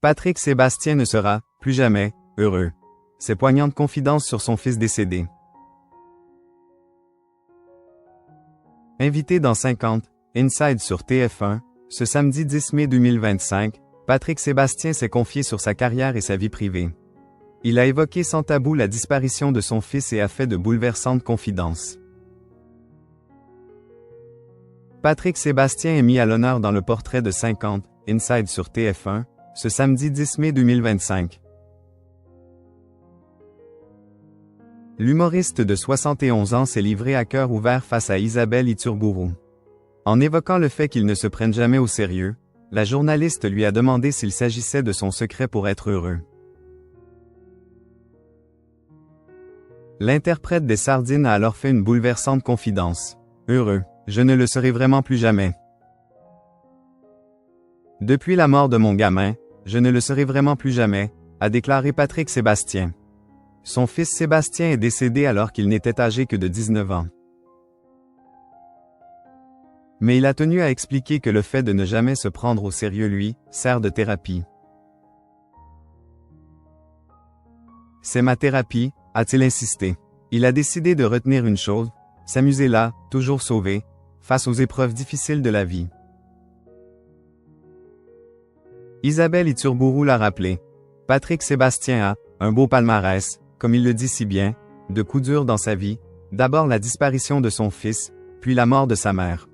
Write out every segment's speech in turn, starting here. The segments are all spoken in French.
Patrick Sébastien ne sera, plus jamais, heureux. Ses poignantes confidences sur son fils décédé. Invité dans 50 Inside sur TF1, ce samedi 10 mai 2025, Patrick Sébastien s'est confié sur sa carrière et sa vie privée. Il a évoqué sans tabou la disparition de son fils et a fait de bouleversantes confidences. Patrick Sébastien est mis à l'honneur dans le portrait de 50 Inside sur TF1, ce samedi 10 mai 2025. L'humoriste de 71 ans s'est livré à cœur ouvert face à Isabelle Iturburu. En évoquant le fait qu'il ne se prenne jamais au sérieux, la journaliste lui a demandé s'il s'agissait de son secret pour être heureux. L'interprète des Sardines a alors fait une bouleversante confidence. « Heureux, je ne le serai vraiment plus jamais. Depuis la mort de mon gamin, je ne le serai vraiment plus jamais », a déclaré Patrick Sébastien. Son fils Sébastien est décédé alors qu'il n'était âgé que de 19 ans. Mais il a tenu à expliquer que le fait de ne jamais se prendre au sérieux lui, sert de thérapie. « C'est ma thérapie », a-t-il insisté. Il a décidé de retenir une chose, s'amuser là, toujours sauvé, face aux épreuves difficiles de la vie. Isabelle Iturburu l'a rappelé. Patrick Sébastien a un beau palmarès, comme il le dit si bien, de coups durs dans sa vie, d'abord la disparition de son fils, puis la mort de sa mère.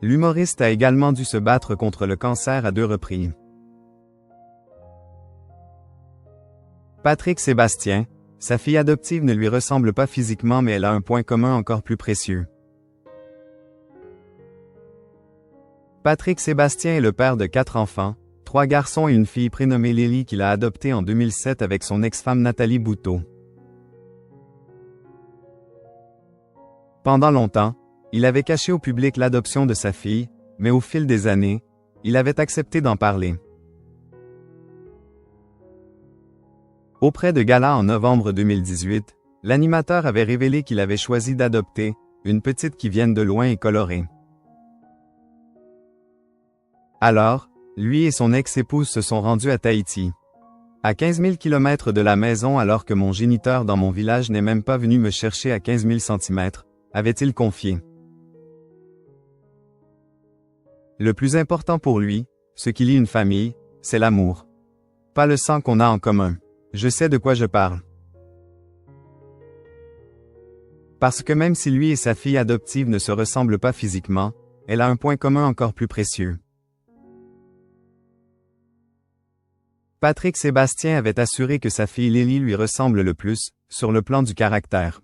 L'humoriste a également dû se battre contre le cancer à 2 reprises. Patrick Sébastien, sa fille adoptive ne lui ressemble pas physiquement mais elle a un point commun encore plus précieux. Patrick Sébastien est le père de 4 enfants, 3 garçons et une fille prénommée Lily qu'il a adoptée en 2007 avec son ex-femme Nathalie Bouteau. Pendant longtemps, il avait caché au public l'adoption de sa fille, mais au fil des années, il avait accepté d'en parler. Auprès de Gala en novembre 2018, l'animateur avait révélé qu'il avait choisi d'adopter une petite qui vienne de loin et colorée. Alors, lui et son ex-épouse se sont rendus à Tahiti. À 15 000 km de la maison alors que mon géniteur dans mon village n'est même pas venu me chercher à 15 000 cm, avait-il confié. Le plus important pour lui, ce qui lie une famille, c'est l'amour. Pas le sang qu'on a en commun. Je sais de quoi je parle. Parce que même si lui et sa fille adoptive ne se ressemblent pas physiquement, elle a un point commun encore plus précieux. Patrick Sébastien avait assuré que sa fille Lily lui ressemble le plus, sur le plan du caractère.